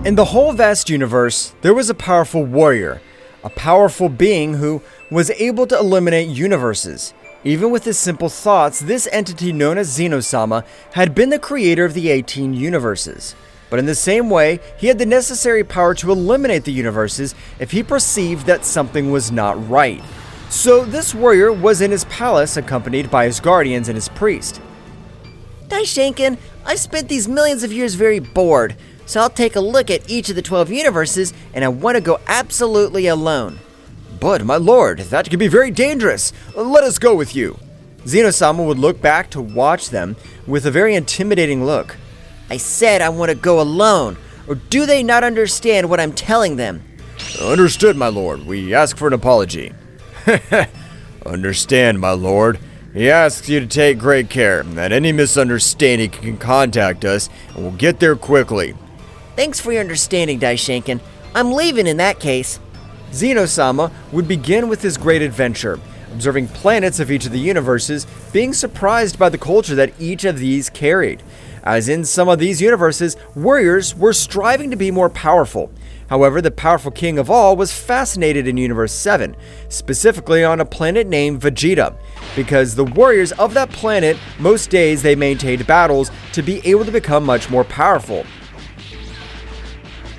In the whole vast universe, there was a powerful warrior, a powerful being who was able to eliminate universes. Even with his simple thoughts, this entity known as Zeno-Sama had been the creator of the 18 universes. But in the same way, he had the necessary power to eliminate the universes if he perceived that something was not right. So this warrior was in his palace accompanied by his guardians and his priest. Daishinkan, I've spent these millions of years very bored, so I'll take a look at each of the 12 universes, and I want to go absolutely alone. But, my lord, that could be very dangerous. Let us go with you. Zeno-Sama would look back to watch them with a very intimidating look. I said I want to go alone, or do they not understand what I'm telling them? Understood, my lord. We ask for an apology. Understand, my lord. He asks you to take great care that any misunderstanding can contact us, and we'll get there quickly. Thanks for your understanding, Daishinkan. I'm leaving in that case. Zeno-Sama would begin with his great adventure, observing planets of each of the universes, being surprised by the culture that each of these carried. As in some of these universes, warriors were striving to be more powerful. However, the powerful king of all was fascinated in Universe 7, specifically on a planet named Vegeta, because the warriors of that planet, most days they maintained battles to be able to become much more powerful.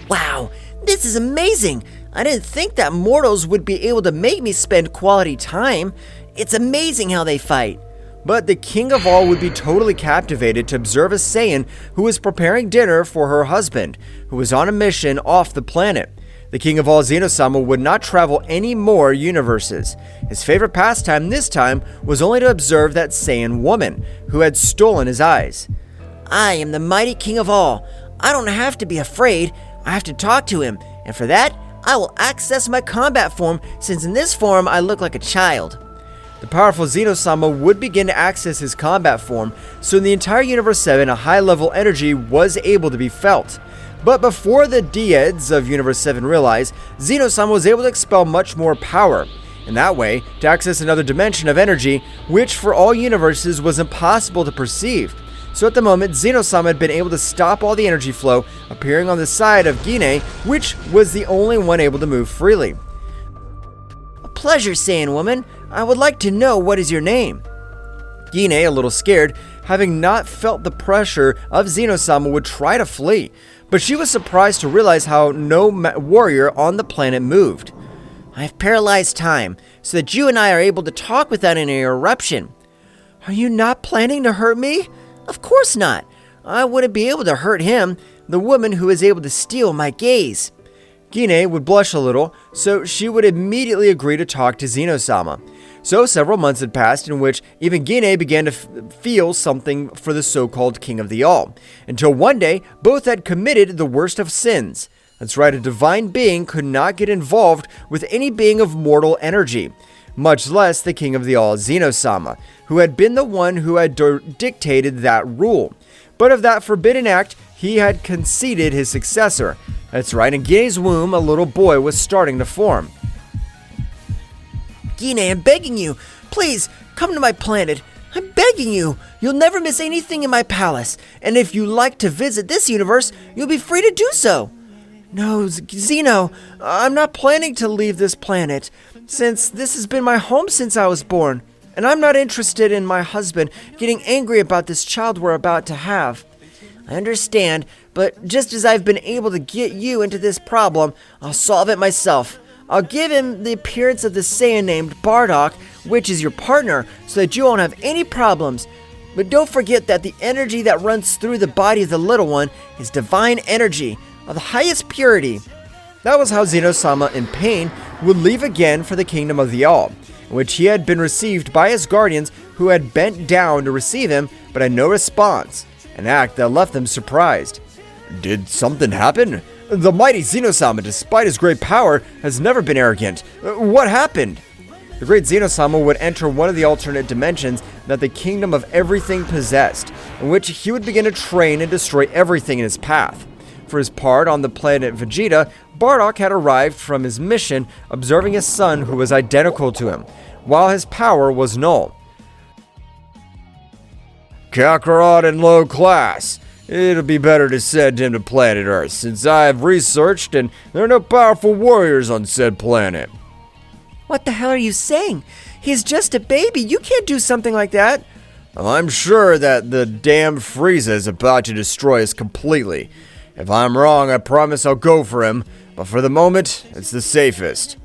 Wow, this is amazing! I didn't think that mortals would be able to make me spend quality time. It's amazing how they fight. But the king of all would be totally captivated to observe a Saiyan who was preparing dinner for her husband, who was on a mission off the planet. The king of all, Zeno-Sama, would not travel any more universes. His favorite pastime this time was only to observe that Saiyan woman, who had stolen his eyes. I am the mighty king of all. I don't have to be afraid. I have to talk to him, and for that, I will access my combat form, since in this form I look like a child. The powerful Zeno-Sama would begin to access his combat form, so in the entire Universe 7, a high-level energy was able to be felt. But before the Deids of Universe 7 realized, Zeno-Sama was able to expel much more power. In that way, to access another dimension of energy, which for all universes was impossible to perceive. So at the moment, Zeno-Sama had been able to stop all the energy flow appearing on the side of Gina, which was the only one able to move freely. A pleasure, Saiyan woman. I would like to know, what is your name? Gina, a little scared, having not felt the pressure of Zeno-Sama, would try to flee, but she was surprised to realize how no warrior on the planet moved. I have paralyzed time, so that you and I are able to talk without any interruption. Are you not planning to hurt me? Of course not. I wouldn't be able to hurt him, the woman who is able to steal my gaze. Gina would blush a little, so she would immediately agree to talk to Zeno-Sama. So several months had passed in which even Gina began to feel something for the so-called King of the All, until one day both had committed the worst of sins. That's right, a divine being could not get involved with any being of mortal energy, much less the King of the All, Zeno-Sama, who had been the one who had dictated that rule. But of that forbidden act, he had conceded his successor. That's right, in Gina's womb, a little boy was starting to form. Gina, I'm begging you. Please, come to my planet. I'm begging you. You'll never miss anything in my palace. And if you like to visit this universe, you'll be free to do so. No, Zeno, I'm not planning to leave this planet, since this has been my home since I was born. And I'm not interested in my husband getting angry about this child we're about to have. I understand, but just as I've been able to get you into this problem, I'll solve it myself. I'll give him the appearance of the Saiyan named Bardock, which is your partner, so that you won't have any problems. But don't forget that the energy that runs through the body of the little one is divine energy of the highest purity. That was how Zeno-Sama, in pain, would leave again for the Kingdom of the All, in which he had been received by his guardians, who had bent down to receive him but had no response, an act that left them surprised. Did something happen? The mighty Zeno-Sama, despite his great power, has never been arrogant. What happened? The great Zeno-Sama would enter one of the alternate dimensions that the Kingdom of Everything possessed, in which he would begin to train and destroy everything in his path. For his part, on the planet Vegeta, Bardock had arrived from his mission observing his son who was identical to him, while his power was null. Kakarot in low class. It'll be better to send him to planet Earth, since I've researched and there are no powerful warriors on said planet. What the hell are you saying? He's just a baby. You can't do something like that. I'm sure that the damn Frieza is about to destroy us completely. If I'm wrong, I promise I'll go for him, but for the moment, it's the safest.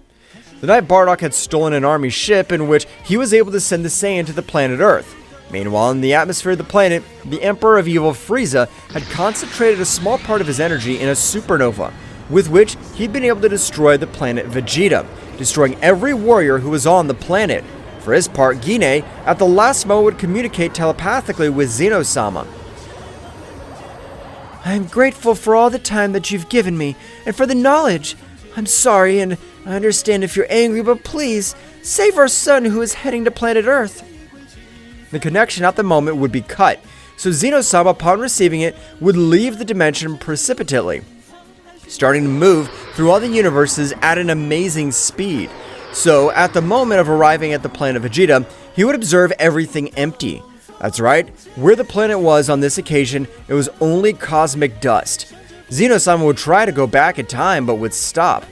The night Bardock had stolen an army ship in which he was able to send the Saiyan to the planet Earth. Meanwhile, in the atmosphere of the planet, the Emperor of Evil Frieza had concentrated a small part of his energy in a supernova, with which he'd been able to destroy the planet Vegeta, destroying every warrior who was on the planet. For his part, Gina, at the last moment, would communicate telepathically with Zeno-Sama. I am grateful for all the time that you've given me, and for the knowledge. I'm sorry, and I understand if you're angry, but please, save our son who is heading to planet Earth. The connection at the moment would be cut, so Zeno-Sama, upon receiving it, would leave the dimension precipitately, starting to move through all the universes at an amazing speed. So, at the moment of arriving at the planet Vegeta, he would observe everything empty. That's right, where the planet was on this occasion, it was only cosmic dust. Zeno-Sama would try to go back in time, but would stop.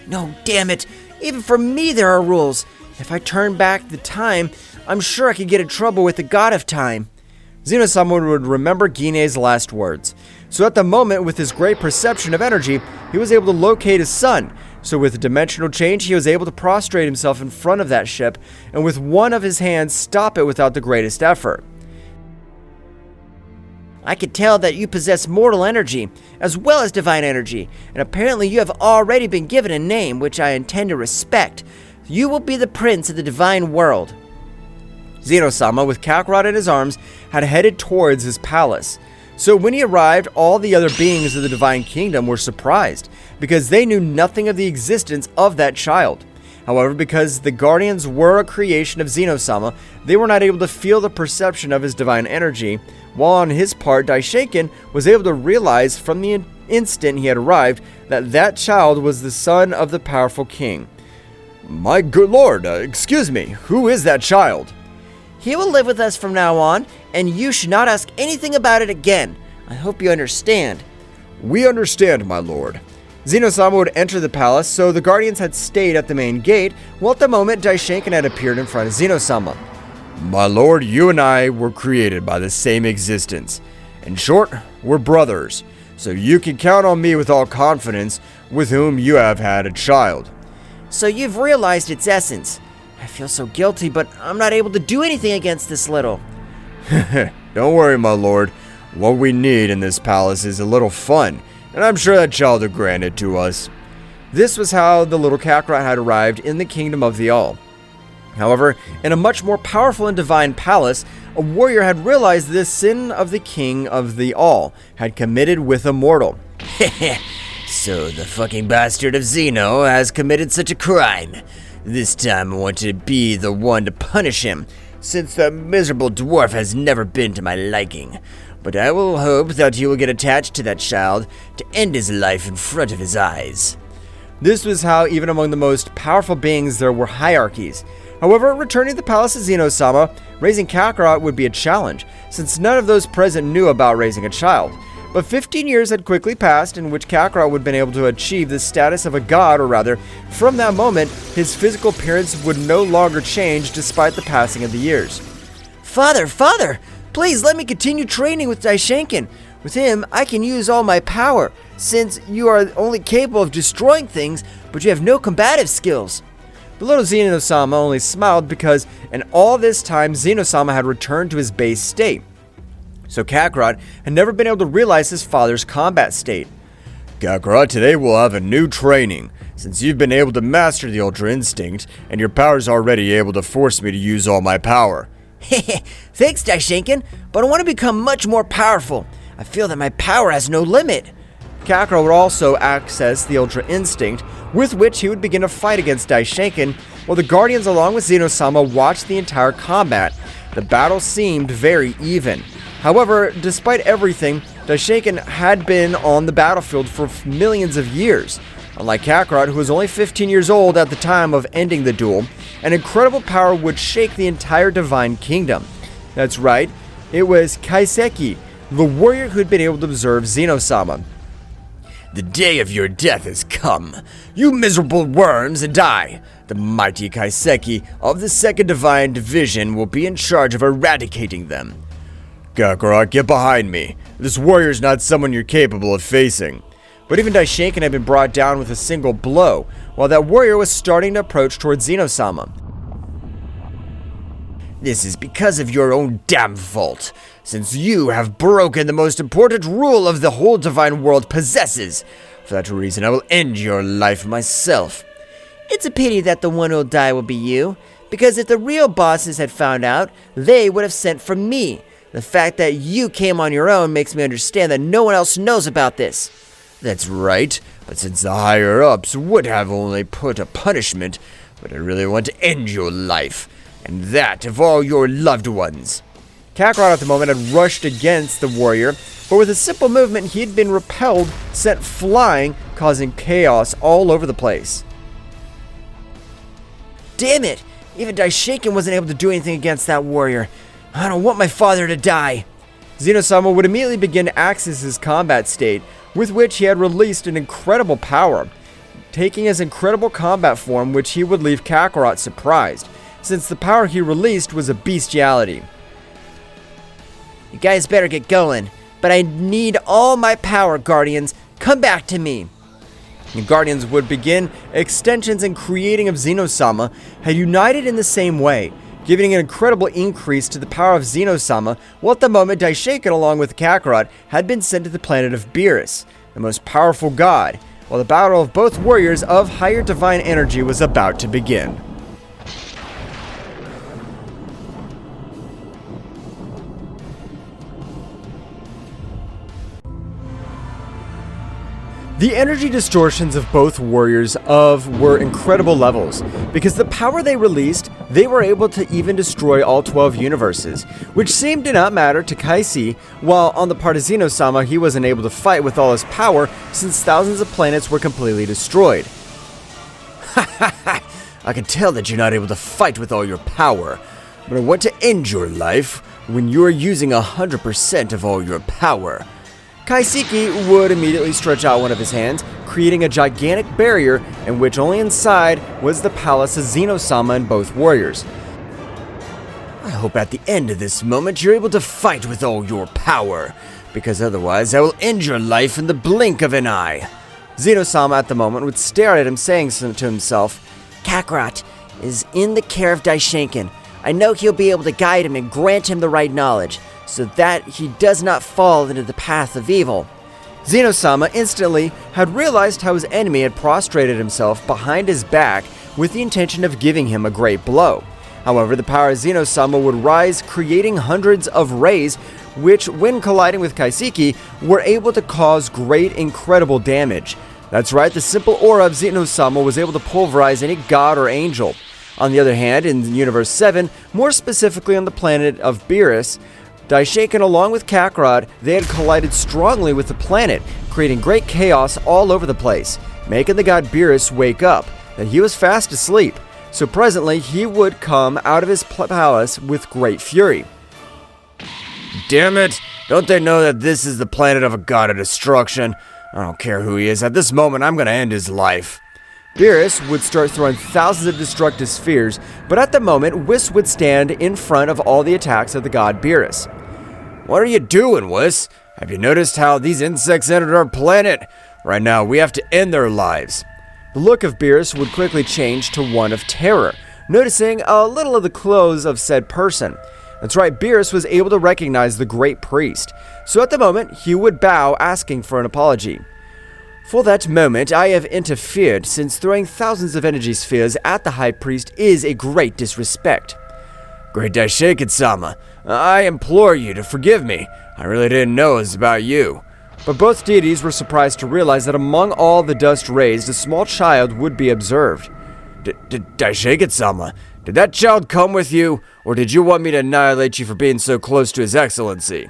No, damn it. Even for me there are rules. If I turn back the time, I'm sure I could get in trouble with the God of Time. Zeno-Sama would remember Gina's last words. So at the moment, with his great perception of energy, he was able to locate his son. So with the dimensional change, he was able to prostrate himself in front of that ship, and with one of his hands stop it without the greatest effort. I could tell that you possess mortal energy, as well as divine energy, and apparently you have already been given a name, which I intend to respect. You will be the prince of the divine world. Zeno-Sama, with Kakarot in his arms, had headed towards his palace. So when he arrived, all the other beings of the Divine Kingdom were surprised, because they knew nothing of the existence of that child. However, because the Guardians were a creation of Zeno-Sama, they were not able to feel the perception of his divine energy, while on his part, Daishinkan was able to realize from the instant he had arrived that that child was the son of the powerful king. My good lord, excuse me, who is that child? He will live with us from now on, and you should not ask anything about it again. I hope you understand. We understand, my lord. Zeno-Sama would enter the palace, so the Guardians had stayed at the main gate, while at the moment Daishinkan had appeared in front of Zeno-Sama. My lord, you and I were created by the same existence. In short, we're brothers, so you can count on me with all confidence, with whom you have had a child. So you've realized its essence. I feel so guilty, but I'm not able to do anything against this little. Don't worry, my lord. What we need in this palace is a little fun, and I'm sure that child will grant it to us. This was how the little Kakarot had arrived in the kingdom of the All. However, in a much more powerful and divine palace, a warrior had realized the sin of the king of the All had committed with a mortal. So the fucking bastard of Zeno has committed such a crime. This time I want to be the one to punish him, since that miserable dwarf has never been to my liking. But I will hope that he will get attached to that child to end his life in front of his eyes. This was how even among the most powerful beings there were hierarchies. However, returning to the palace of Zeno-Sama, raising Kakarot would be a challenge, since none of those present knew about raising a child. But 15 years had quickly passed in which Kakarot would have been able to achieve the status of a god, or rather, from that moment, his physical appearance would no longer change despite the passing of the years. Father, please let me continue training with Daishinkan. With him, I can use all my power, since you are only capable of destroying things, but you have no combative skills. The little Zeno-Sama only smiled because in all this time, Zeno-Sama had returned to his base state. So Kakarot had never been able to realize his father's combat state. Kakarot, today we'll have a new training. Since you've been able to master the Ultra Instinct, and your power's already able to force me to use all my power. Thanks, Daishinkan, but I want to become much more powerful. I feel that my power has no limit. Kakarot would also access the Ultra Instinct, with which he would begin a fight against Daishinkan, while the Guardians along with Zeno-Sama watched the entire combat. The battle seemed very even. However, despite everything, Daishinkan had been on the battlefield for millions of years. Unlike Kakarot, who was only 15 years old at the time of ending the duel, an incredible power would shake the entire Divine Kingdom. That's right, it was Kisiki, the warrior who had been able to observe Zeno-Sama. The day of your death has come. You miserable worms, and I, the mighty Kisiki of the Second Divine Division, will be in charge of eradicating them. Kakarot, get behind me. This warrior is not someone you're capable of facing. But even Daishinkan had been brought down with a single blow, while that warrior was starting to approach towards Zeno-Sama. This is because of your own damn fault, since you have broken the most important rule of the whole divine world possesses. For that reason, I will end your life myself. It's a pity that the one who'll die will be you, because if the real bosses had found out, they would have sent for me. The fact that you came on your own makes me understand that no one else knows about this. That's right, but since the higher-ups would have only put a punishment, but I really want to end your life, and that of all your loved ones. Kakarot at the moment had rushed against the warrior, but with a simple movement he had been repelled, sent flying, causing chaos all over the place. Damn it! Even Daishinkan wasn't able to do anything against that warrior. I don't want my father to die. Zeno-Sama would immediately begin to access his combat state, with which he had released an incredible power, taking his incredible combat form, which he would leave Kakarot surprised, since the power he released was a bestiality. You guys better get going, but I need all my power, Guardians. Come back to me. The Guardians would begin extensions and creating of Zeno-Sama had united in the same way, giving an incredible increase to the power of Zeno-Sama, while at the moment Daishinkan along with Kakarot had been sent to the planet of Beerus, the most powerful god, while the battle of both warriors of higher divine energy was about to begin. The energy distortions of both warriors were incredible levels, because the power they released, they were able to even destroy all 12 universes, which seemed to not matter to Kisiki, while on the part of Zeno-Sama he wasn't able to fight with all his power since thousands of planets were completely destroyed. Ha ha ha! I can tell that you're not able to fight with all your power, but I want to end your life when you're using 100% of all your power. Kisiki would immediately stretch out one of his hands, creating a gigantic barrier in which only inside was the palace of Zeno-Sama and both warriors. I hope at the end of this moment you're able to fight with all your power, because otherwise I will end your life in the blink of an eye. Zeno-Sama at the moment would stare at him, saying to himself, Kakarot is in the care of Daishinkan. I know he'll be able to guide him and grant him the right knowledge, so that he does not fall into the path of evil. Zeno-Sama instantly had realized how his enemy had prostrated himself behind his back with the intention of giving him a great blow. However, the power of Zeno-Sama would rise, creating hundreds of rays, which, when colliding with Kisiki, were able to cause great, incredible damage. That's right, the simple aura of Zeno-Sama was able to pulverize any god or angel. On the other hand, in Universe 7, more specifically on the planet of Beerus, Daishinkan along with Kakarot, they had collided strongly with the planet, creating great chaos all over the place, making the god Beerus wake up, that he was fast asleep, so presently he would come out of his palace with great fury. Damn it! Don't they know that this is the planet of a god of destruction? I don't care who he is, at this moment I'm gonna end his life. Beerus would start throwing thousands of destructive spheres, but at the moment, Whis would stand in front of all the attacks of the god Beerus. What are you doing, Whis? Have you noticed how these insects entered our planet? Right now, we have to end their lives. The look of Beerus would quickly change to one of terror, noticing a little of the clothes of said person. That's right, Beerus was able to recognize the great priest, so at the moment, he would bow, asking for an apology. For that moment, I have interfered, since throwing thousands of energy spheres at the High Priest is a great disrespect. Great Daishinkan-sama, I implore you to forgive me. I really didn't know it was about you. But both deities were surprised to realize that among all the dust raised, a small child would be observed. Daishinkan-sama, did that child come with you, or did you want me to annihilate you for being so close to His Excellency?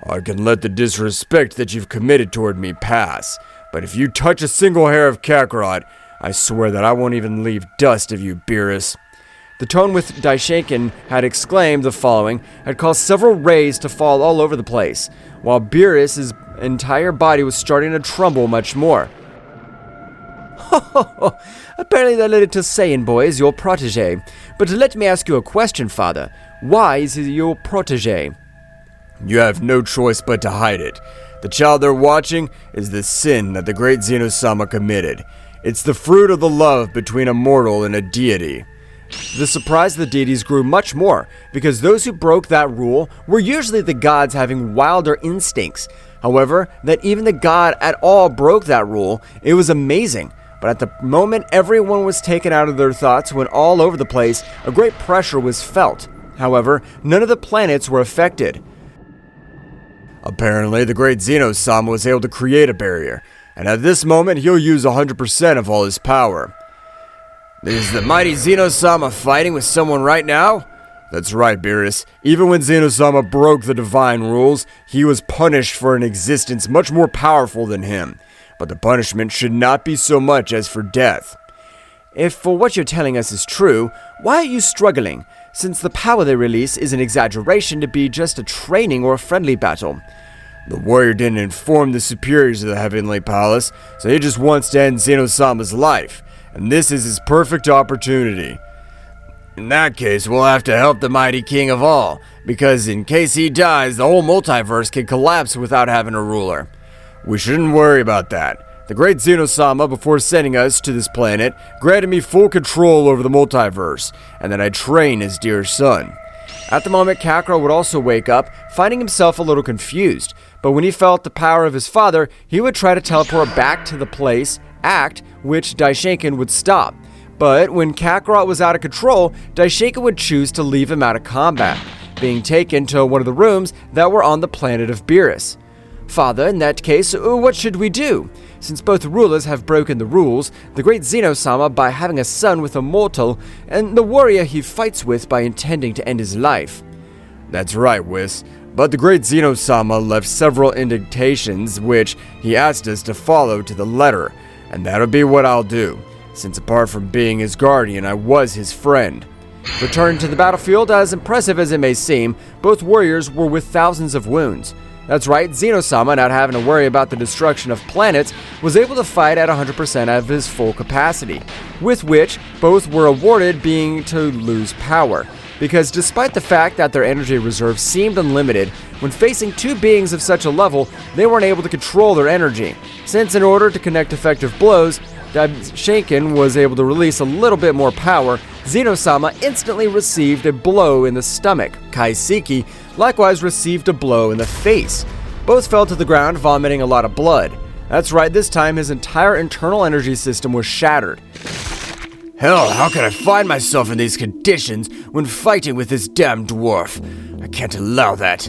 I can let the disrespect that you've committed toward me pass. But if you touch a single hair of Kakarot, I swear that I won't even leave dust of you, Beerus. The tone with Daishinkan had exclaimed the following had caused several rays to fall all over the place, while Beerus' entire body was starting to tremble much more. Apparently that little Saiyan boy is your protege. But let me ask you a question, Father. Why is he your protege? You have no choice but to hide it. The child they're watching is the sin that the great Zeno-Sama committed. It's the fruit of the love between a mortal and a deity. The surprise of the deities grew much more, because those who broke that rule were usually the gods having wilder instincts. However, that even the god at all broke that rule, it was amazing. But at the moment everyone was taken out of their thoughts when all over the place, a great pressure was felt. However, none of the planets were affected. Apparently, the great Zeno-Sama was able to create a barrier, and at this moment he'll use 100% of all his power. Is the mighty Zeno-Sama fighting with someone right now? That's right, Beerus. Even when Zeno-Sama broke the divine rules, he was punished for an existence much more powerful than him. But the punishment should not be so much as for death. If for what you're telling us is true, why are you struggling, since the power they release is an exaggeration to be just a training or a friendly battle? The warrior didn't inform the superiors of the Heavenly Palace, so he just wants to end Zeno-Sama's life, and this is his perfect opportunity. In that case, we'll have to help the mighty king of all, because in case he dies, the whole multiverse can collapse without having a ruler. We shouldn't worry about that. The great Zeno-Sama, before sending us to this planet, granted me full control over the multiverse, and that I train his dear son. At the moment, Kakarot would also wake up, finding himself a little confused, but when he felt the power of his father, he would try to teleport back to the place, act which Daishinkan would stop. But when Kakarot was out of control, Daishinkan would choose to leave him out of combat, being taken to one of the rooms that were on the planet of Beerus. Father, in that case, what should we do? Since both rulers have broken the rules, the great Zeno-Sama by having a son with a mortal, and the warrior he fights with by intending to end his life. That's right, Whis. But the great Zeno-Sama left several indictations which he asked us to follow to the letter, and that'll be what I'll do, since apart from being his guardian, I was his friend. Returned to the battlefield, as impressive as it may seem, both warriors were with thousands of wounds. That's right, Zeno-Sama, not having to worry about the destruction of planets, was able to fight at 100% of his full capacity, with which both were awarded being to lose power. Because despite the fact that their energy reserve seemed unlimited, when facing two beings of such a level, they weren't able to control their energy, since in order to connect effective blows, Daishinkan was able to release a little bit more power. Zeno-Sama instantly received a blow in the stomach. Kisiki likewise received a blow in the face. Both fell to the ground, vomiting a lot of blood. That's right, this time his entire internal energy system was shattered. Hell, how can I find myself in these conditions when fighting with this damn dwarf? I can't allow that.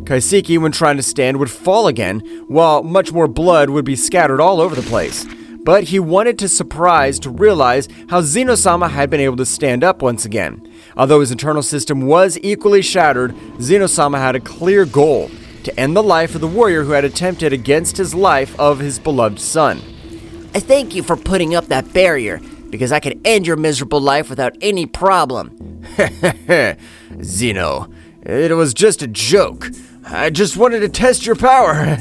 Kisiki, when trying to stand, would fall again, while much more blood would be scattered all over the place. But he wanted to realize how Zeno-Sama had been able to stand up once again. Although his internal system was equally shattered, Zeno-Sama had a clear goal: to end the life of the warrior who had attempted against his life of his beloved son. I thank you for putting up that barrier, because I could end your miserable life without any problem. Zeno, it was just a joke. I just wanted to test your power.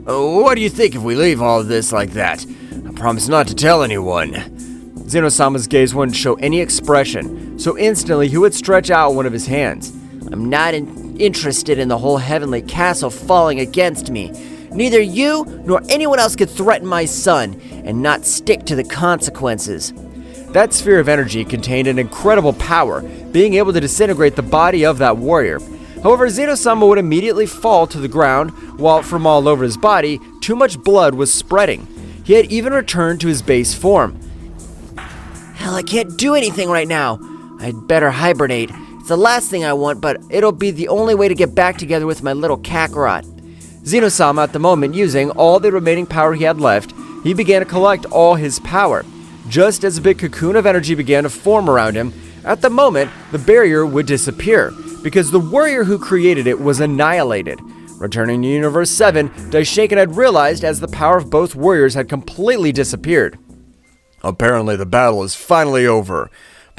What do you think if we leave all of this like that? I promise not to tell anyone. Zeno-Sama's gaze wouldn't show any expression, so instantly he would stretch out one of his hands. I'm not interested in the whole heavenly castle falling against me. Neither you nor anyone else could threaten my son and not stick to the consequences. That sphere of energy contained an incredible power, being able to disintegrate the body of that warrior. However, Zeno-Sama would immediately fall to the ground, while from all over his body, too much blood was spreading. He had even returned to his base form. Hell, I can't do anything right now. I'd better hibernate. It's the last thing I want, but it'll be the only way to get back together with my little Kakarot. Zeno-Sama, at the moment, using all the remaining power he had left, he began to collect all his power. Just as a big cocoon of energy began to form around him, at the moment, the barrier would disappear, because the warrior who created it was annihilated. Returning to Universe 7, Daishinkan had realized as the power of both warriors had completely disappeared. Apparently the battle is finally over,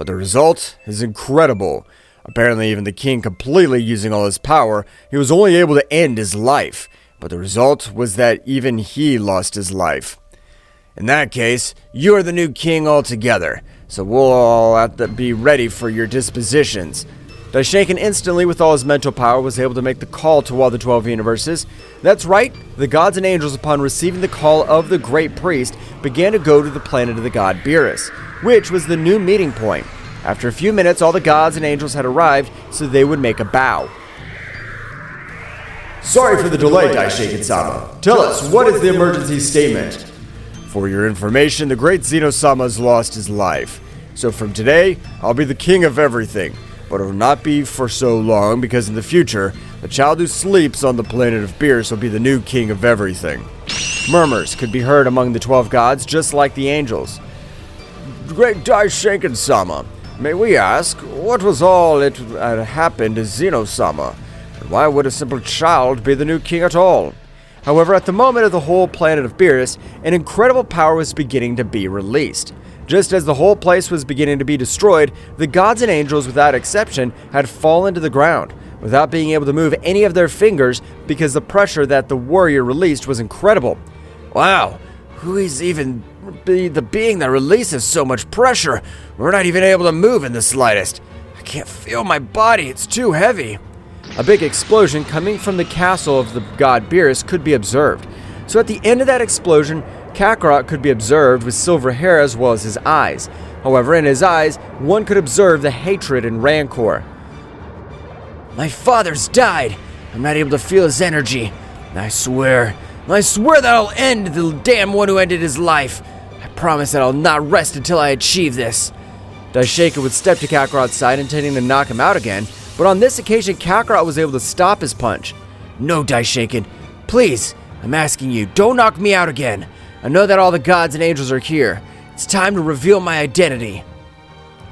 but the result is incredible. Apparently, even the king completely using all his power, he was only able to end his life. But the result was that even he lost his life. In that case, you are the new king altogether, so we'll all have to be ready for your dispositions. Daishinkan instantly, with all his mental power, was able to make the call to all the 12 universes. That's right, the gods and angels, upon receiving the call of the great priest, began to go to the planet of the god Beerus, which was the new meeting point. After a few minutes, all the gods and angels had arrived, so they would make a bow. Sorry for the delay, Daishinkan-sama. Tell us, what is the emergency statement? For your information, the great Zeno-Sama has lost his life. So from today, I'll be the king of everything. But it will not be for so long, because in the future, the child who sleeps on the planet of Beerus will be the new king of everything. Murmurs could be heard among the 12 gods, just like the angels. Great Daishinkan-sama, may we ask, what was all it had happened to Zeno-Sama? And why would a simple child be the new king at all? However, at the moment of the whole planet of Beerus, an incredible power was beginning to be released. Just as the whole place was beginning to be destroyed, the gods and angels, without exception, had fallen to the ground, without being able to move any of their fingers because the pressure that the warrior released was incredible. Wow, who is even the being that releases so much pressure? We're not even able to move in the slightest. I can't feel my body, it's too heavy. A big explosion coming from the castle of the god Beerus could be observed. So at the end of that explosion, Kakarot could be observed with silver hair as well as his eyes. However, in his eyes, one could observe the hatred and rancor. My father's died. I'm not able to feel his energy. I swear that I'll end the damn one who ended his life. I promise that I'll not rest until I achieve this. Daishinkan would step to Kakarot's side, intending to knock him out again, but on this occasion, Kakarot was able to stop his punch. No, Daishinkan, please, I'm asking you, don't knock me out again. I know that all the gods and angels are here. It's time to reveal my identity.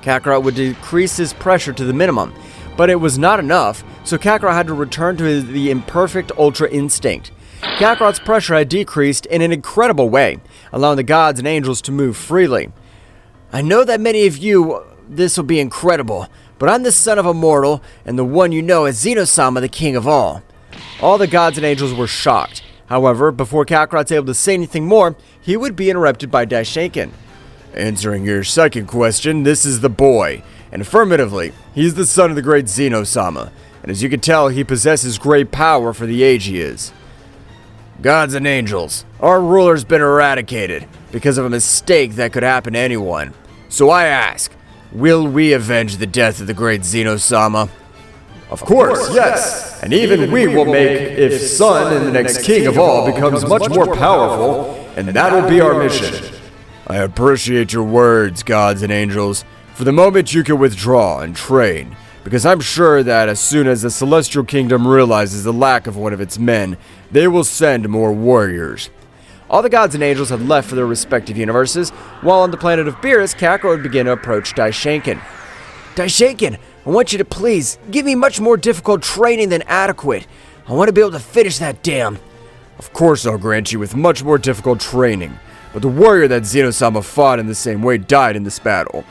Kakarot would decrease his pressure to the minimum, but it was not enough, so Kakarot had to return to the imperfect Ultra Instinct. Kakarot's pressure had decreased in an incredible way, allowing the gods and angels to move freely. I know that many of you, this will be incredible, but I'm the son of a mortal, and the one you know as Zeno-Sama, the king of all. All the gods and angels were shocked. However, before Kakarot's able to say anything more, he would be interrupted by Daishinkan. Answering your second question, this is the boy. And affirmatively, he's the son of the great Zeno-Sama. And as you can tell, he possesses great power for the age he is. Gods and angels, our ruler's been eradicated because of a mistake that could happen to anyone. So I ask, will we avenge the death of the great Zeno-Sama? Of course, yes. And even we will make if Son and the next king of all becomes much more powerful, and that'll be our mission. I appreciate your words, gods and angels. For the moment you can withdraw and train, because I'm sure that as soon as the Celestial Kingdom realizes the lack of one of its men, they will send more warriors. All the gods and angels had left for their respective universes, while on the planet of Beerus, Kakarot would begin to approach Daishinkan. Daishinkan, I want you to please give me much more difficult training than adequate. I want to be able to finish that dam. Of course I'll grant you with much more difficult training, but the warrior that Zeno-Sama fought in the same way died in this battle.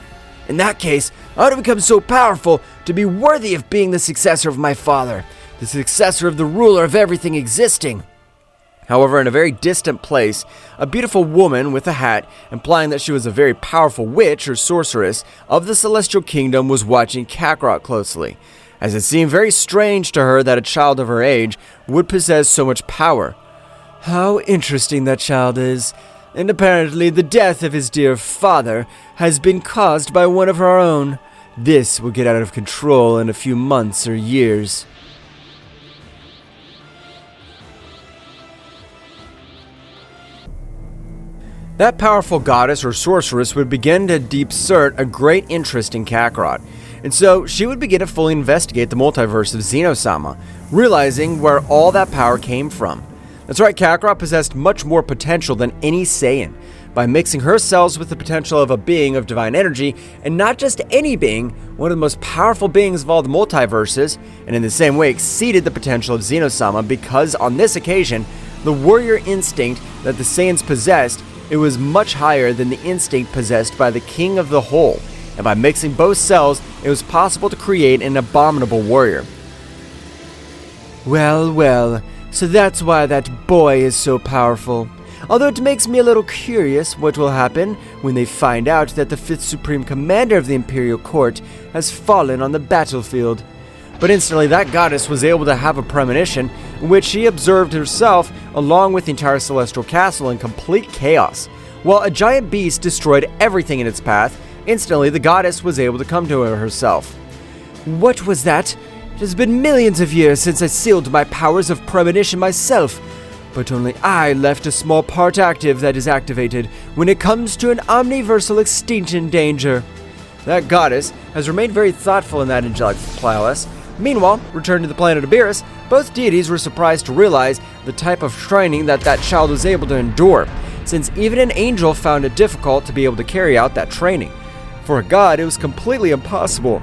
In that case, I ought to become so powerful to be worthy of being the successor of my father, the successor of the ruler of everything existing. However, in a very distant place, a beautiful woman with a hat, implying that she was a very powerful witch or sorceress of the Celestial Kingdom, was watching Kakarot closely, as it seemed very strange to her that a child of her age would possess so much power. How interesting that child is, and apparently the death of his dear father has been caused by one of our own. This will get out of control in a few months or years. That powerful goddess or sorceress would begin to exert a great interest in Kakarot, and so she would begin to fully investigate the multiverse of Zeno-Sama, realizing where all that power came from. That's right, Kakarot possessed much more potential than any Saiyan. By mixing her cells with the potential of a being of divine energy, and not just any being, one of the most powerful beings of all the multiverses, and in the same way exceeded the potential of Zeno-Sama, because on this occasion, the warrior instinct that the Saiyans possessed, it was much higher than the instinct possessed by the king of the whole, and by mixing both cells, it was possible to create an abominable warrior. Well, well, so that's why that boy is so powerful. Although it makes me a little curious what will happen when they find out that the 5th Supreme Commander of the Imperial Court has fallen on the battlefield. But instantly that goddess was able to have a premonition in which she observed herself along with the entire Celestial Castle in complete chaos. While a giant beast destroyed everything in its path, instantly the goddess was able to come to herself. What was that? It has been millions of years since I sealed my powers of premonition myself, but only I left a small part active that is activated when it comes to an omniversal extinction danger. That goddess has remained very thoughtful in that angelic palace. Meanwhile, returned to the planet Abiris, both deities were surprised to realize the type of training that child was able to endure, since even an angel found it difficult to be able to carry out that training. For a god, it was completely impossible.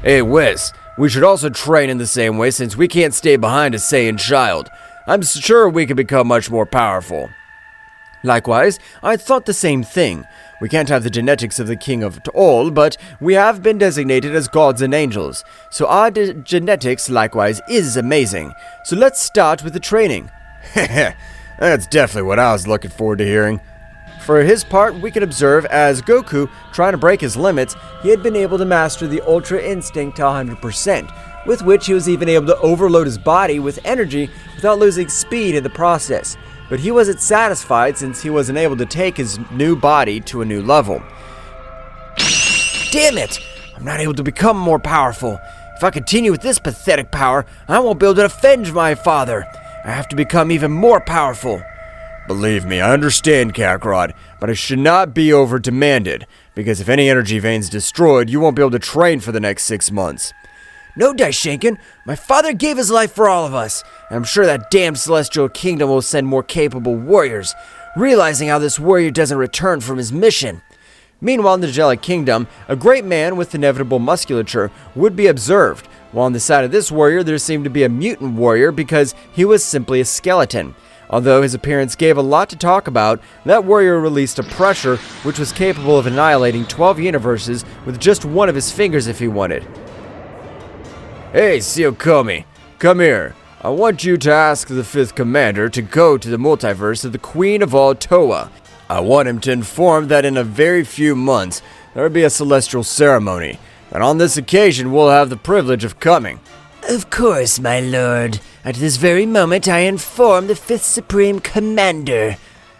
Hey, Wes, we should also train in the same way since we can't stay behind a Saiyan child. I'm sure we can become much more powerful. Likewise, I thought the same thing. We can't have the genetics of the king of all, but we have been designated as gods and angels, so our genetics likewise is amazing. So let's start with the training. That's definitely what I was looking forward to hearing. For his part, we can observe as Goku, trying to break his limits, he had been able to master the Ultra Instinct to 100%, with which he was even able to overload his body with energy without losing speed in the process. But he wasn't satisfied since he wasn't able to take his new body to a new level. Damn it! I'm not able to become more powerful. If I continue with this pathetic power, I won't be able to avenge my father. I have to become even more powerful. Believe me, I understand, Kakarot, but it should not be over-demanded, because if any energy vein is destroyed, you won't be able to train for the next 6 months. No, Daishinkan, my father gave his life for all of us, and I'm sure that damned Celestial Kingdom will send more capable warriors, realizing how this warrior doesn't return from his mission. Meanwhile, in the Angelic Kingdom, a great man with inevitable musculature would be observed, while on the side of this warrior there seemed to be a mutant warrior because he was simply a skeleton. Although his appearance gave a lot to talk about, that warrior released a pressure which was capable of annihilating 12 universes with just one of his fingers if he wanted. Hey, Zeno-Sama, come here. I want you to ask the 5th Commander to go to the multiverse of the Queen of all Toa. I want him to inform that in a very few months there will be a celestial ceremony, and on this occasion we'll have the privilege of coming. Of course, my lord. At this very moment, I inform the 5th Supreme Commander.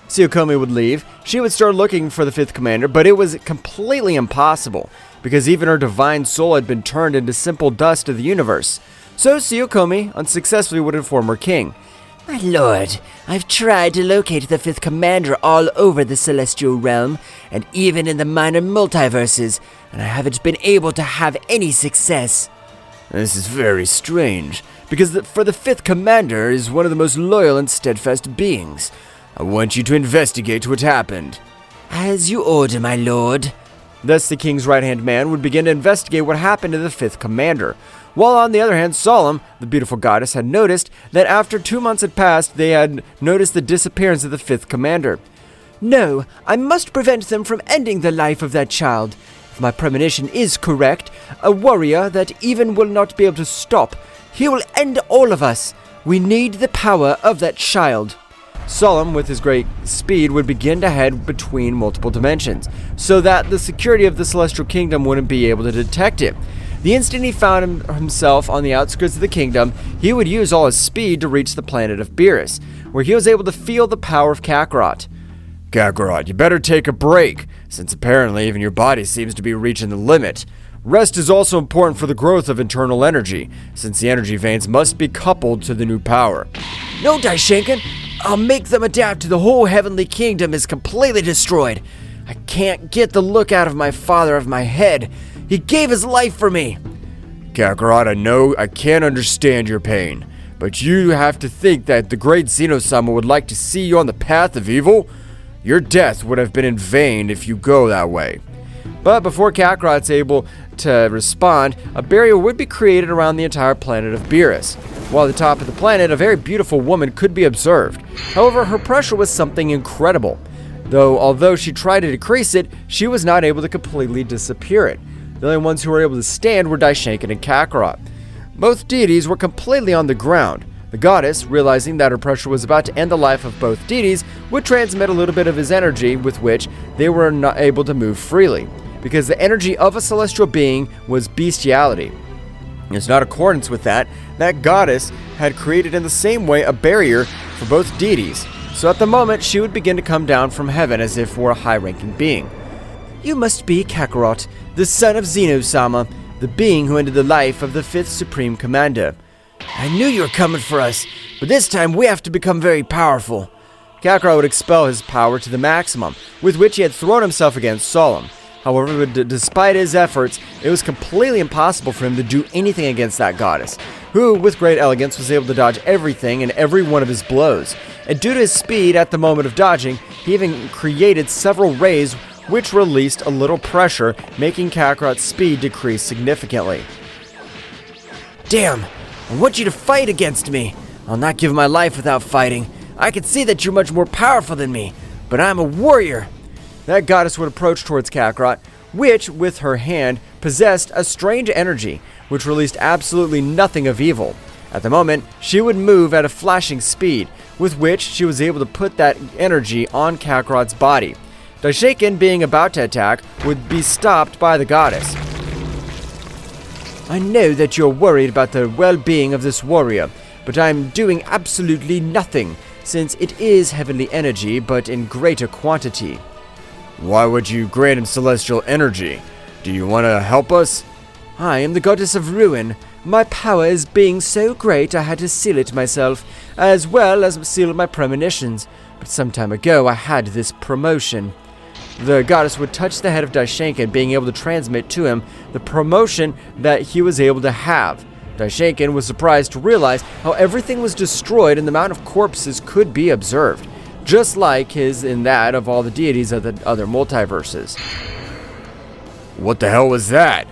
Zeno-Sama would leave. She would start looking for the 5th Commander, but it was completely impossible, because even her divine soul had been turned into simple dust of the universe. So Zeno-Sama unsuccessfully would inform her king. My lord, I've tried to locate the 5th Commander all over the Celestial Realm, and even in the minor multiverses, and I haven't been able to have any success. This is very strange, because for the 5th Commander is one of the most loyal and steadfast beings. I want you to investigate what happened. As you order, my lord. Thus, the king's right-hand man would begin to investigate what happened to the 5th Commander. While on the other hand, Solemn, the beautiful goddess, had noticed that after 2 months had passed, they had noticed the disappearance of the 5th Commander. No, I must prevent them from ending the life of that child. If my premonition is correct, a warrior that even will not be able to stop. He will end all of us. We need the power of that child. Solemn, with his great speed, would begin to head between multiple dimensions, so that the security of the Celestial Kingdom wouldn't be able to detect it. The instant he found himself on the outskirts of the kingdom, he would use all his speed to reach the planet of Beerus, where he was able to feel the power of Kakarot. Kakarot, you better take a break, since apparently even your body seems to be reaching the limit. Rest is also important for the growth of internal energy, since the energy veins must be coupled to the new power. No, Daishinkan, I'll make them adapt to the whole heavenly kingdom is completely destroyed. I can't get the look out of my father of my head. He gave his life for me. Kakarot, I know I can't understand your pain, but you have to think that the great Zeno-Sama would like to see you on the path of evil. Your death would have been in vain if you go that way. But before Kakarot's able to respond, a barrier would be created around the entire planet of Beerus. While at the top of the planet, a very beautiful woman could be observed. However, her pressure was something incredible. Although she tried to decrease it, she was not able to completely disappear it. The only ones who were able to stand were Daishinkan and Kakarot. Both deities were completely on the ground. The goddess, realizing that her pressure was about to end the life of both deities, would transmit a little bit of his energy with which they were not able to move freely, because the energy of a celestial being was bestiality. It's not accordance with that goddess had created in the same way a barrier for both deities, so at the moment she would begin to come down from heaven as if for a high-ranking being. You must be Kakarot, the son of Zeno-Sama, the being who ended the life of the 5th Supreme Commander. I knew you were coming for us, but this time we have to become very powerful. Kakarot would expel his power to the maximum, with which he had thrown himself against Solemn. However, despite his efforts, it was completely impossible for him to do anything against that goddess, who, with great elegance, was able to dodge everything and every one of his blows. And due to his speed at the moment of dodging, he even created several rays which released a little pressure, making Kakarot's speed decrease significantly. Damn! I want you to fight against me! I'll not give my life without fighting. I can see that you're much more powerful than me, but I'm a warrior! That goddess would approach towards Kakarot, which, with her hand, possessed a strange energy, which released absolutely nothing of evil. At the moment, she would move at a flashing speed, with which she was able to put that energy on Kakarot's body. Daishinkan, being about to attack, would be stopped by the goddess. I know that you're worried about the well-being of this warrior, but I'm doing absolutely nothing, since it is heavenly energy, but in greater quantity. Why would you grant him celestial energy? Do you want to help us? I am the goddess of ruin. My power is being so great I had to seal it myself, as well as seal my premonitions. But some time ago I had this promotion. The goddess would touch the head of Daishinkan, being able to transmit to him the promotion that he was able to have. Daishinkan was surprised to realize how everything was destroyed and the amount of corpses could be observed, just like his and that of all the deities of the other multiverses. What the hell was that?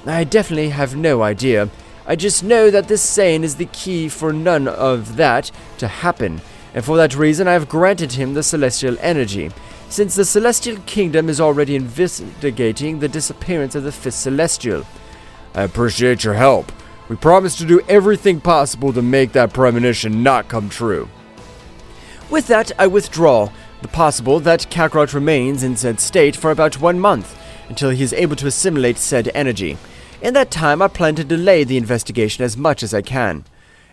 I definitely have no idea. I just know that this Saiyan is the key for none of that to happen, and for that reason I have granted him the celestial energy, since the Celestial Kingdom is already investigating the disappearance of the 5th Celestial. I appreciate your help. We promise to do everything possible to make that premonition not come true. With that, I withdraw. The possible that Kakarot remains in said state for about 1 month, until he is able to assimilate said energy. In that time, I plan to delay the investigation as much as I can.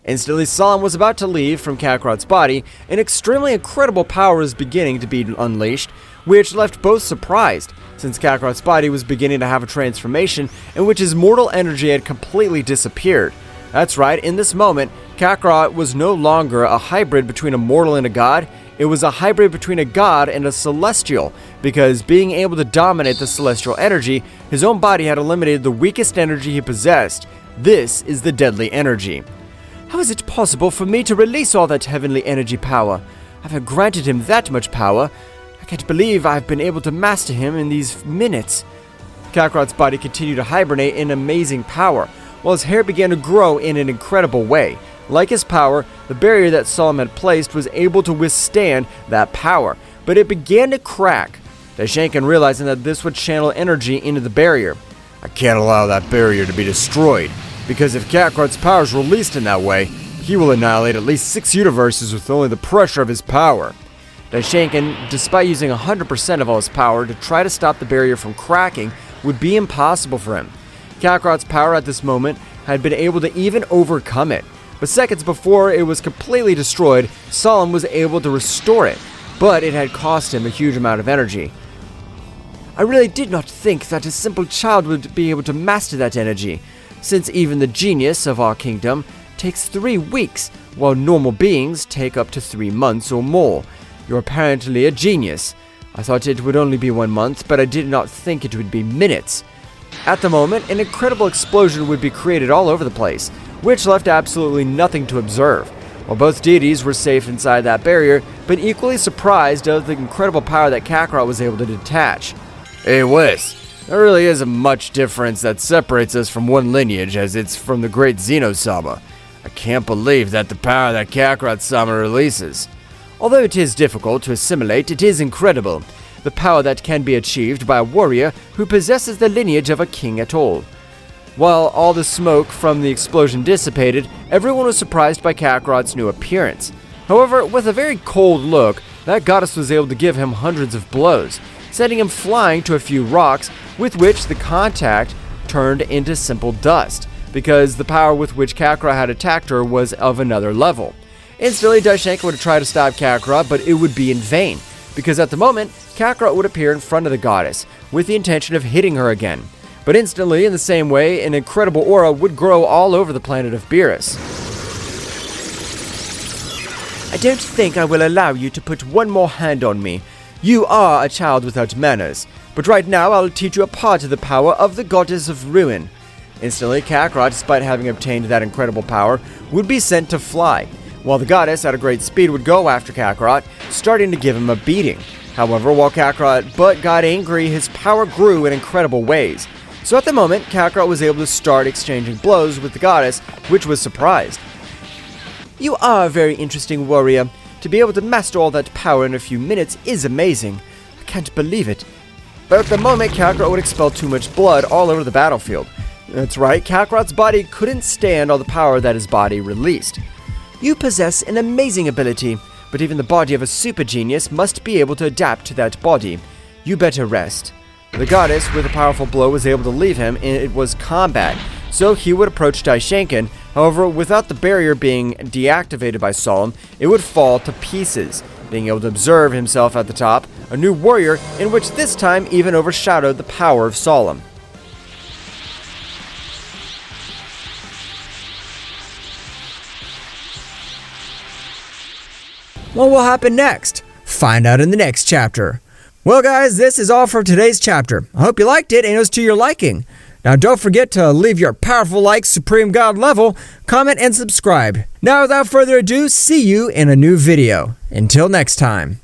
Instantly, Solemn was about to leave from Kakarot's body. An extremely incredible power was beginning to be unleashed, which left both surprised, since Kakarot's body was beginning to have a transformation in which his mortal energy had completely disappeared. That's right, in this moment, Kakarot was no longer a hybrid between a mortal and a god. It was a hybrid between a god and a celestial, because being able to dominate the celestial energy, his own body had eliminated the weakest energy he possessed. This is the deadly energy. How is it possible for me to release all that heavenly energy power? I've granted him that much power. I can't believe I've been able to master him in these minutes. Kakarot's body continued to hibernate in amazing power, while his hair began to grow in an incredible way. Like his power, the barrier that Solemn had placed was able to withstand that power, but it began to crack. Daishinkan, realizing that this would channel energy into the barrier. I can't allow that barrier to be destroyed, because if Kakarot's power is released in that way, he will annihilate at least 6 universes with only the pressure of his power. Daishinkan, despite using 100% of all his power to try to stop the barrier from cracking, would be impossible for him. Kakarot's power at this moment had been able to even overcome it, but seconds before it was completely destroyed, Solemn was able to restore it, but it had cost him a huge amount of energy. I really did not think that a simple child would be able to master that energy, since even the genius of our kingdom takes 3 weeks, while normal beings take up to 3 months or more. You're apparently a genius. I thought it would only be 1 month, but I did not think it would be minutes. At the moment, an incredible explosion would be created all over the place, which left absolutely nothing to observe. While both deities were safe inside that barrier, but equally surprised of the incredible power that Kakarot was able to detach. Hey Wes, there really isn't much difference that separates us from one lineage as it's from the great Zeno-Sama. I can't believe that the power that Kakarot-sama releases. Although it is difficult to assimilate, it is incredible. The power that can be achieved by a warrior who possesses the lineage of a king at all. While all the smoke from the explosion dissipated, everyone was surprised by Kakarot's new appearance. However, with a very cold look, that goddess was able to give him hundreds of blows, sending him flying to a few rocks, with which the contact turned into simple dust, because the power with which Kakarot had attacked her was of another level. Instantly, Daishinkan would try to stop Kakarot, but it would be in vain, because at the moment, Kakarot would appear in front of the goddess, with the intention of hitting her again. But instantly, in the same way, an incredible aura would grow all over the planet of Beerus. I don't think I will allow you to put one more hand on me. You are a child without manners, but right now I'll teach you a part of the power of the goddess of ruin. Instantly, Kakarot, despite having obtained that incredible power, would be sent to fly, while the goddess at a great speed would go after Kakarot, starting to give him a beating. However, while Kakarot got angry, his power grew in incredible ways. So at the moment, Kakarot was able to start exchanging blows with the goddess, which was surprised. You are a very interesting warrior. To be able to master all that power in a few minutes is amazing. I can't believe it. But at the moment, Kakarot would expel too much blood all over the battlefield. That's right, Kakarot's body couldn't stand all the power that his body released. You possess an amazing ability, but even the body of a super genius must be able to adapt to that body. You better rest. The goddess, with a powerful blow, was able to leave him, and it was combat. So he would approach Daishinkan. However, without the barrier being deactivated by Solemn, it would fall to pieces, being able to observe himself at the top, a new warrior in which this time even overshadowed the power of Solemn. What will happen next? Find out in the next chapter. Well guys, this is all for today's chapter. I hope you liked it and it was to your liking. Now don't forget to leave your powerful like Supreme God level, comment and subscribe. Now without further ado, see you in a new video. Until next time.